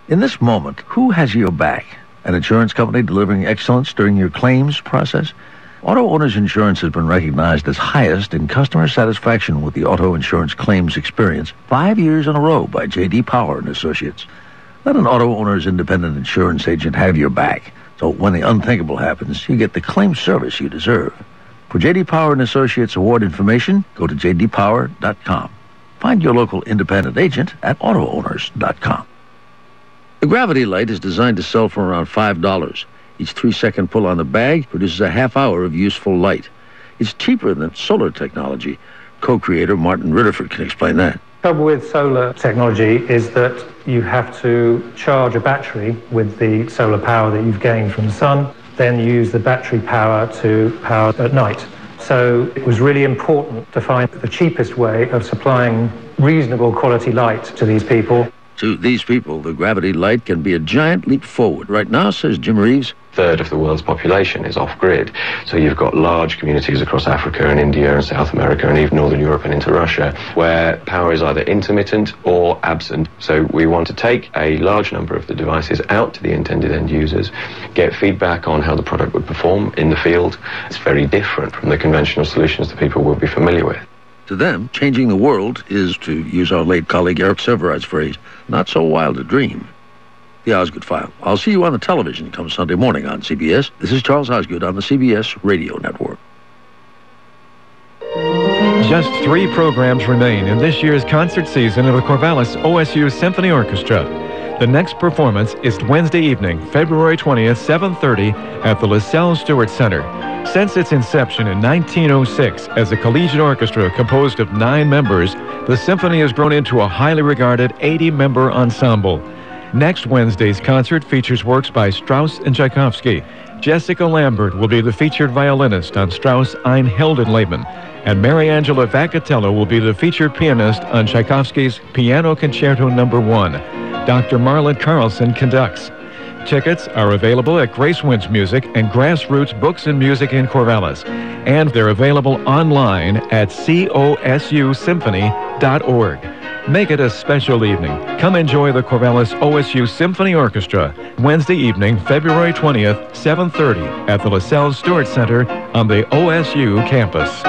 In this moment, who has your back? An insurance company delivering excellence during your claims process? Auto Owners Insurance has been recognized as highest in customer satisfaction with the auto insurance claims experience 5 years in a row by J.D. Power and Associates. Let an Auto Owners independent insurance agent have your back, so when the unthinkable happens, you get the claim service you deserve. For J.D. Power and Associates award information, go to jdpower.com. Find your local independent agent at autoowners.com. The Gravity Light is designed to sell for around $5. Each 3-second pull on the bag produces a half hour of useful light. It's cheaper than solar technology. Co-creator Martin Ritterford can explain that. The trouble with solar technology is that you have to charge a battery with the solar power that you've gained from the sun, then use the battery power to power at night. So it was really important to find the cheapest way of supplying reasonable quality light to these people. To these people, the Gravity Light can be a giant leap forward. Right now, says Jim Reeves, A third of the world's population is off-grid. So you've got large communities across Africa and India and South America and even Northern Europe and into Russia where power is either intermittent or absent. So we want to take a large number of the devices out to the intended end users, get feedback on how the product would perform in the field. It's very different from the conventional solutions that people will be familiar with. To them, changing the world is, to use our late colleague Eric Severid's phrase, not so wild a dream. The Osgood File. I'll see you on the television come Sunday morning on CBS. This is Charles Osgood on the CBS Radio Network. Just 3 programs remain in this year's concert season of the Corvallis OSU Symphony Orchestra. The next performance is Wednesday evening, February 20th, 7:30 at the LaSalle Stewart Center. Since its inception in 1906 as a collegiate orchestra composed of 9 members, the symphony has grown into a highly regarded 80-member ensemble. Next Wednesday's concert features works by Strauss and Tchaikovsky. Jessica Lambert will be the featured violinist on Strauss' Ein Heldenleben, and Mariangela Vacatello will be the featured pianist on Tchaikovsky's Piano Concerto No. 1. Dr. Marlon Carlson conducts. Tickets are available at Grace Winds Music and Grassroots Books and Music in Corvallis, and they're available online at cosusymphony.org. Make it a special evening. Come enjoy the Corvallis OSU Symphony Orchestra, Wednesday evening, February 20th, 7:30 at the LaSalle Stewart Center on the OSU campus.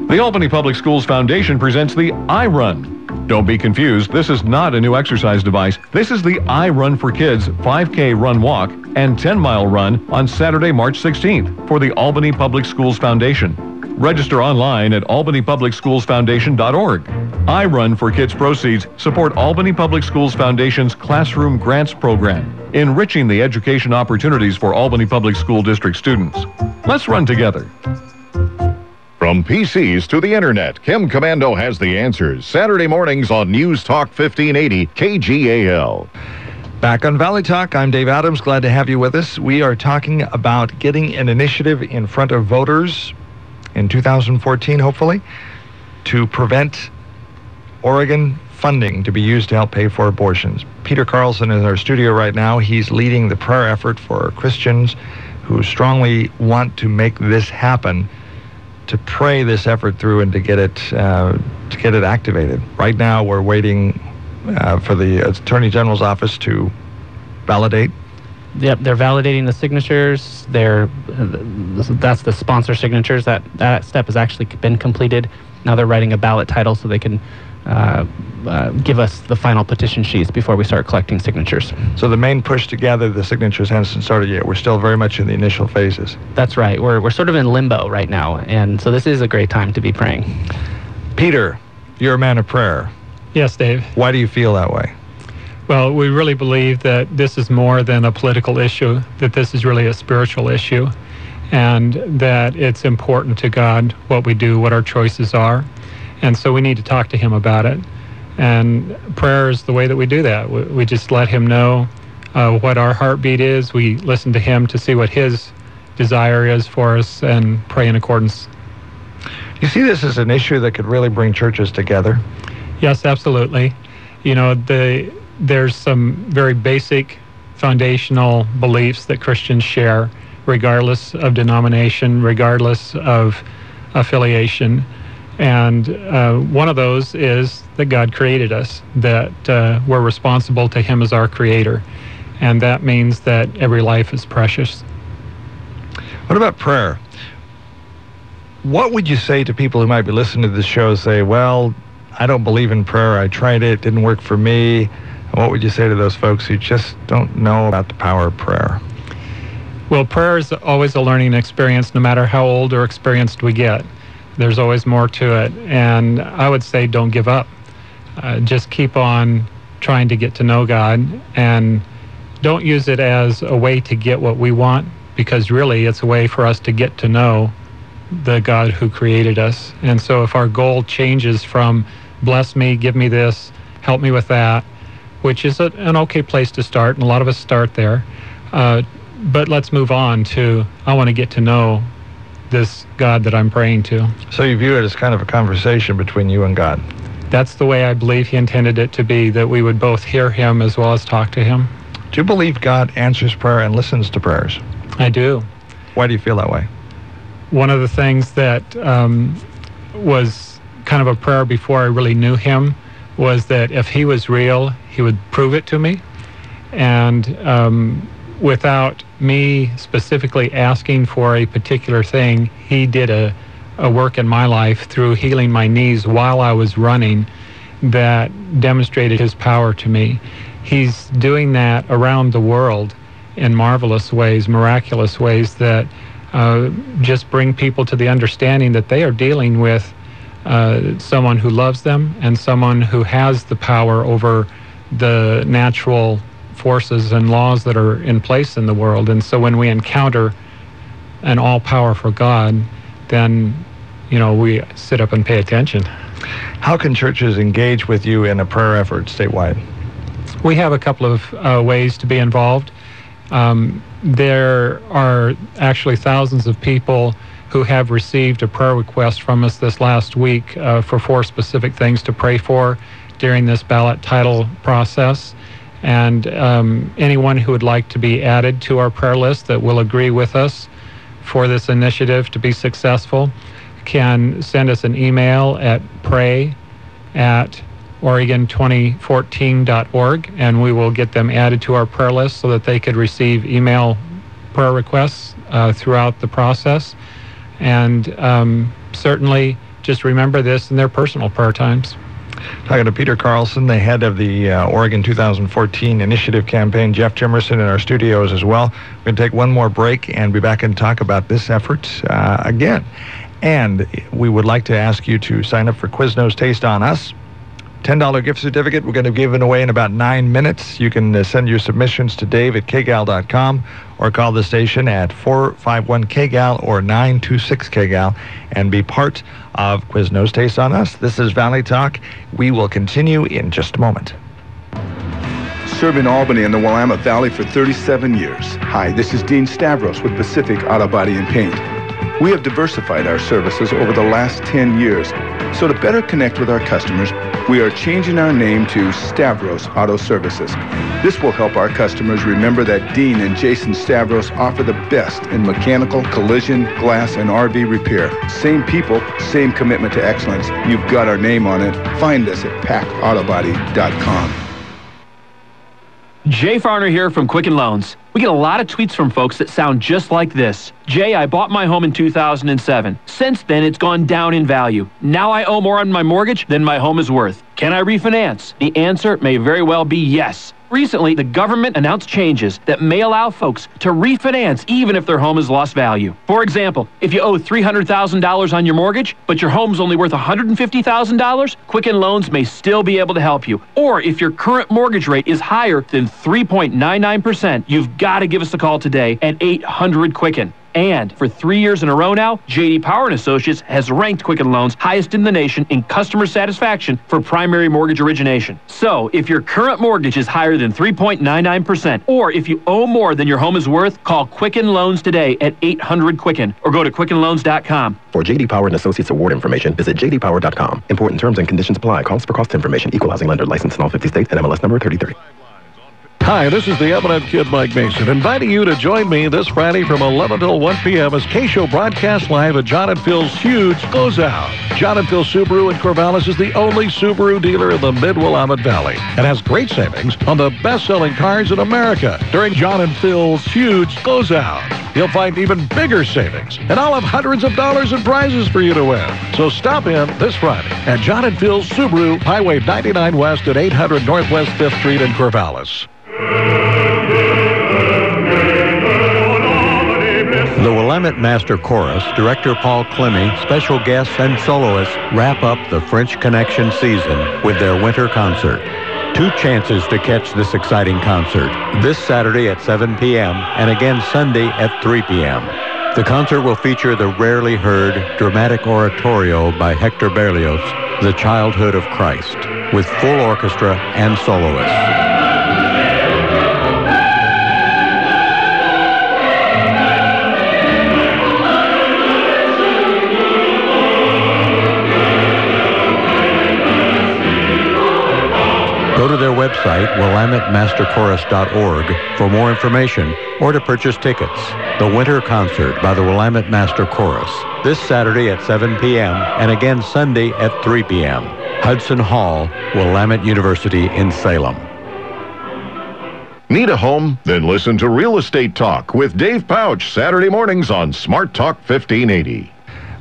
The Albany Public Schools Foundation presents the iRun. Don't be confused, this is not a new exercise device. This is the iRun for Kids 5K Run Walk and 10-mile run on Saturday, March 16th for the Albany Public Schools Foundation. Register online at albanypublicschoolsfoundation.org. iRun for Kids proceeds support Albany Public Schools Foundation's Classroom Grants Program, enriching the education opportunities for Albany Public School District students. Let's run together. From PCs to the internet, Kim Commando has the answers. Saturday mornings on News Talk 1580 KGAL. Back on Valley Talk, I'm Dave Adams. Glad to have you with us. We are talking about getting an initiative in front of voters in 2014, hopefully, to prevent Oregon funding to be used to help pay for abortions. Peter Carlson is in our studio right now. He's leading the prayer effort for Christians who strongly want to make this happen, to pray this effort through and to get it activated. Right now, we're waiting for the Attorney General's office to validate. Yep, they're validating the signatures. That's the sponsor signatures. That step has actually been completed. Now they're writing a ballot title so they can give us the final petition sheets before we start collecting signatures. So the main push to gather the signatures hasn't started yet. We're still very much in the initial phases. That's right. We're sort of in limbo right now, and so this is a great time to be praying. Peter, you're a man of prayer. Yes, Dave. Why do you feel that way? Well, we really believe that this is more than a political issue, that this is really a spiritual issue, and that it's important to God what we do, what our choices are. And so we need to talk to Him about it. And prayer is the way that we do that. We just let Him know what our heartbeat is. We listen to Him to see what His desire is for us and pray in accordance. You see this as an issue that could really bring churches together? Yes, absolutely. You know, there's some very basic foundational beliefs that Christians share, regardless of denomination, regardless of affiliation. And one of those is that God created us, that we're responsible to Him as our creator. And that means that every life is precious. What about prayer? What would you say to people who might be listening to this show, say, well, I don't believe in prayer, I tried it, didn't work for me? And what would you say to those folks who just don't know about the power of prayer? Well, prayer is always a learning experience, no matter how old or experienced we get. There's always more to it. And I would say don't give up. Just keep on trying to get to know God, and don't use it as a way to get what we want, because really it's a way for us to get to know the God who created us. And so if our goal changes from bless me, give me this, help me with that, which is an okay place to start, and a lot of us start there, but let's move on to, I want to get to know this God that I'm praying to. So you view it as kind of a conversation between you and God? That's the way I believe He intended it to be, that we would both hear Him as well as talk to Him. Do you believe God answers prayer and listens to prayers? I do. Why do you feel that way? One of the things that was kind of a prayer before I really knew Him was that if He was real, He would prove it to me. And without me specifically asking for a particular thing, He did a work in my life through healing my knees while I was running that demonstrated His power to me. He's doing that around the world in marvelous ways, miraculous ways that just bring people to the understanding that they are dealing with someone who loves them and someone who has the power over the natural forces and laws that are in place in the world. And so when we encounter an all-powerful God, then, we sit up and pay attention. How can churches engage with you in a prayer effort statewide? We have a couple of ways to be involved. There are actually thousands of people who have received a prayer request from us this last week for 4 specific things to pray for during this ballot title process. And anyone who would like to be added to our prayer list that will agree with us for this initiative to be successful can send us an email at pray@oregon2014.org, and we will get them added to our prayer list so that they could receive email prayer requests throughout the process. And certainly just remember this in their personal prayer times. Talking to Peter Carlson, the head of the Oregon 2014 Initiative Campaign. Jeff Jimerson in our studios as well. We're going to take one more break and be back and talk about this effort again. And we would like to ask you to sign up for Quiznos Taste on Us. $10 gift certificate we're going to give it away in about 9 minutes. You can send your submissions to Dave at KGAL.com or call the station at 451-KGAL or 926-KGAL and be part of Quiznos Taste on Us. This is Valley Talk. We will continue in just a moment. Serving Albany and the Willamette Valley for 37 years. Hi, this is Dean Stavros with Pacific Auto Body and Paint. We have diversified our services over the last 10 years. So to better connect with our customers, we are changing our name to Stavros Auto Services. This will help our customers remember that Dean and Jason Stavros offer the best in mechanical, collision, glass, and RV repair. Same people, same commitment to excellence. You've got our name on it. Find us at packautobody.com. Jay Farner here from Quicken Loans. We get a lot of tweets from folks that sound just like this. Jay, I bought my home in 2007. Since then, it's gone down in value. Now I owe more on my mortgage than my home is worth. Can I refinance? The answer may very well be yes. Recently, the government announced changes that may allow folks to refinance even if their home has lost value. For example, if you owe $300,000 on your mortgage, but your home's only worth $150,000, Quicken Loans may still be able to help you. Or if your current mortgage rate is higher than 3.99%, you've got to give us a call today at 800-QUICKEN. And for 3 years in a row now, J.D. Power & Associates has ranked Quicken Loans highest in the nation in customer satisfaction for primary mortgage origination. So if your current mortgage is higher than 3.99%, or if you owe more than your home is worth, call Quicken Loans today at 800-QUICKEN or go to QuickenLoans.com. For J.D. Power & Associates award information, visit jdpower.com. Important terms and conditions apply. Calls for cost information. Equal housing lender. Licensed in all 50 states and MLS number 3030. Hi, this is the Eminent Kid Mike Mason, inviting you to join me this Friday from 11 till 1 p.m. as K-Show broadcasts live at John & Phil's Huge Closeout. John & Phil Subaru in Corvallis is the only Subaru dealer in the Mid-Willamette Valley and has great savings on the best-selling cars in America during John & Phil's Huge Closeout. You'll find even bigger savings, and I'll have hundreds of dollars in prizes for you to win. So stop in this Friday at John & Phil's Subaru, Highway 99 West at 800 Northwest 5th Street in Corvallis. The Willamette Master Chorus, Director Paul Clemmy, special guests and soloists wrap up the French Connection season with their winter concert. 2 chances to catch this exciting concert, this Saturday at 7 p.m. and again Sunday at 3 p.m. The concert will feature the rarely heard dramatic oratorio by Hector Berlioz, The Childhood of Christ, with full orchestra and soloists. Go to their website, WillametteMasterChorus.org, for more information or to purchase tickets. The Winter Concert by the Willamette Master Chorus, this Saturday at 7 p.m. and again Sunday at 3 p.m. Hudson Hall, Willamette University in Salem. Need a home? Then listen to Real Estate Talk with Dave Pouch, Saturday mornings on Smart Talk 1580.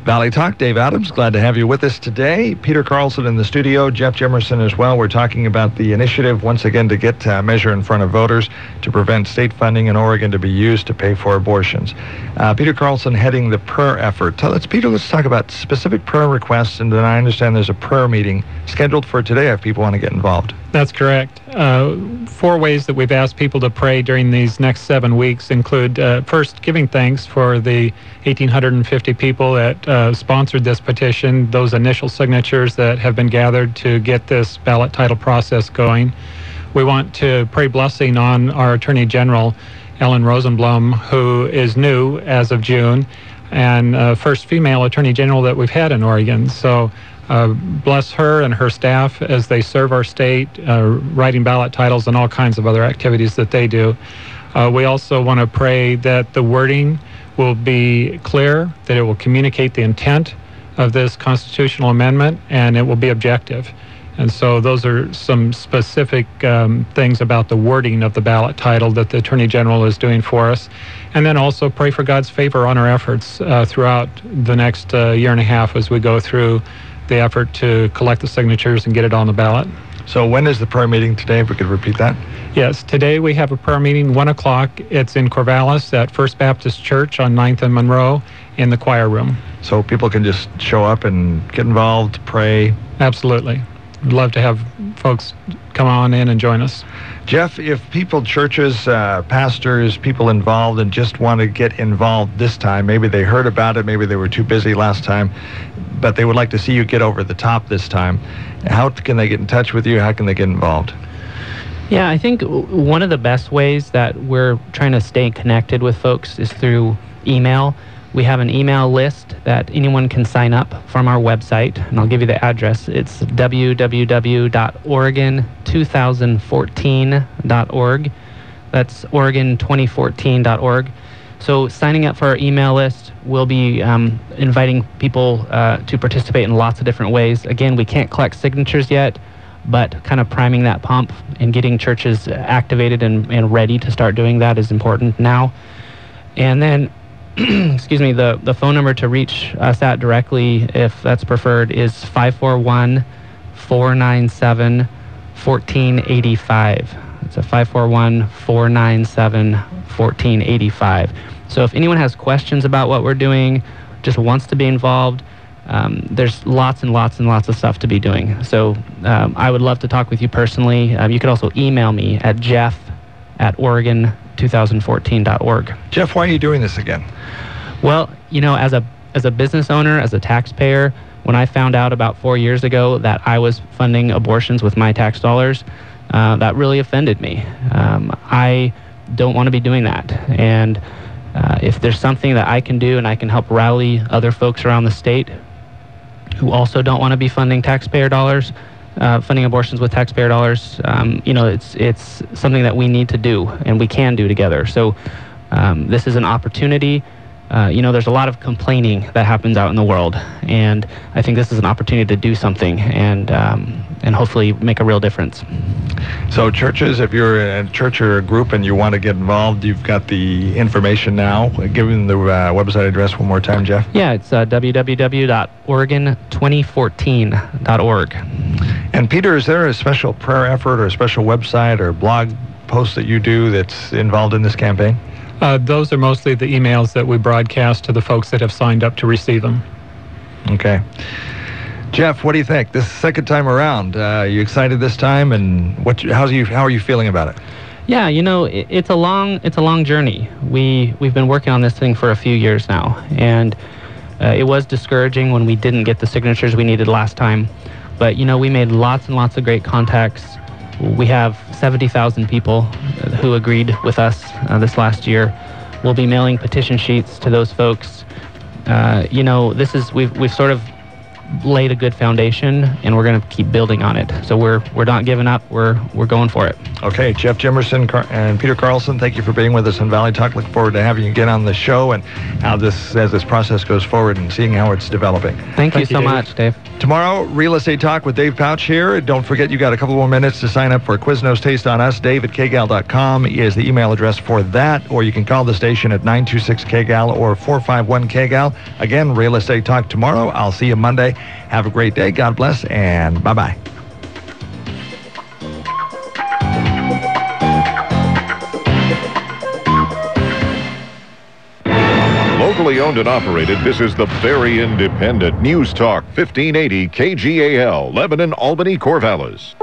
Valley Talk, Dave Adams, glad to have you with us today. Peter Carlson in the studio, Jeff Jimerson as well. We're talking about the initiative, once again, to get a measure in front of voters to prevent state funding in Oregon to be used to pay for abortions. Peter Carlson heading the prayer effort. Peter, let's talk about specific prayer requests, and then I understand there's a prayer meeting scheduled for today if people want to get involved. That's correct. 4 ways that we've asked people to pray during these next 7 weeks include, first, giving thanks for the 1,850 people that sponsored this petition, those initial signatures that have been gathered to get this ballot title process going. We want to pray blessing on our Attorney General, Ellen Rosenblum, who is new as of June, and first female Attorney General that we've had in Oregon. So bless her and her staff as they serve our state, writing ballot titles and all kinds of other activities that they do. We also want to pray that the wording will be clear, that it will communicate the intent of this constitutional amendment, and it will be objective. And so those are some specific things about the wording of the ballot title that the Attorney General is doing for us. And then also pray for God's favor on our efforts throughout the next year and a half as we go through the effort to collect the signatures and get it on the ballot. So when is the prayer meeting today, if we could repeat that? Yes, today we have a prayer meeting, 1 o'clock. It's in Corvallis at First Baptist Church on 9th and Monroe in the choir room. So people can just show up and get involved, pray? Absolutely. We'd love to have folks come on in and join us. Jeff, if people, churches, pastors, people involved and just want to get involved this time, maybe they heard about it, maybe they were too busy last time, but they would like to see you get over the top this time, how can they get in touch with you? How can they get involved? Yeah, I think one of the best ways that we're trying to stay connected with folks is through email. We have an email list that anyone can sign up from our website, and I'll give you the address. It's www.oregon2014.org. That's oregon2014.org. So signing up for our email list, we'll be inviting people to participate in lots of different ways. Again, we can't collect signatures yet, but kind of priming that pump and getting churches activated and ready to start doing that is important now. And then excuse me, the phone number to reach us at directly, if that's preferred, is 541-497-1485. It's a 541-497-1485. So if anyone has questions about what we're doing, just wants to be involved, there's lots and lots and lots of stuff to be doing. So I would love to talk with you personally. You could also email me at jeff@oregon2014.org. Jeff, why are you doing this again? Well, you know, as a business owner, as a taxpayer, when I found out about 4 years ago that I was funding abortions with my tax dollars, that really offended me. I don't want to be doing that. And if there's something that I can do and I can help rally other folks around the state who also don't want to be funding taxpayer dollars, funding abortions with taxpayer dollars, you know, it's something that we need to do and we can do together. So this is an opportunity. You know, there's a lot of complaining that happens out in the world, and I think this is an opportunity to do something and hopefully make a real difference. So churches, if you're a church or a group and you want to get involved, you've got the information now. Give them the website address one more time, Jeff. Yeah, it's www.oregon2014.org. And Peter, is there a special prayer effort or a special website or blog post that you do that's involved in this campaign? Those are mostly the emails that we broadcast to the folks that have signed up to receive them. Okay. Jeff, what do you think? This second time around, you excited this time, and how are you feeling about it? Yeah, you know, it's a long journey. We've been working on this thing for a few years now, and it was discouraging when we didn't get the signatures we needed last time. But you know, we made lots and lots of great contacts. We have 70,000 people who agreed with us this last year. We'll be mailing petition sheets to those folks. You know, we've sort of laid a good foundation, and we're going to keep building on it. So we're not giving up. We're going for it. Okay, Jeff Jimerson and Peter Carlson, thank you for being with us on Valley Talk. Look forward to having you again on the show and as this process goes forward and seeing how it's developing. Thank you so much, Dave. Tomorrow, Real Estate Talk with Dave Pouch here. Don't forget, you got a couple more minutes to sign up for Quiznos Taste on Us. Dave at KGAL.com is the email address for that, or you can call the station at 926-KGAL or 451-KGAL. Again, Real Estate Talk tomorrow. I'll see you Monday. Have a great day. God bless, and bye-bye. Locally owned and operated, this is the very independent News Talk 1580 KGAL, Lebanon, Albany, Corvallis.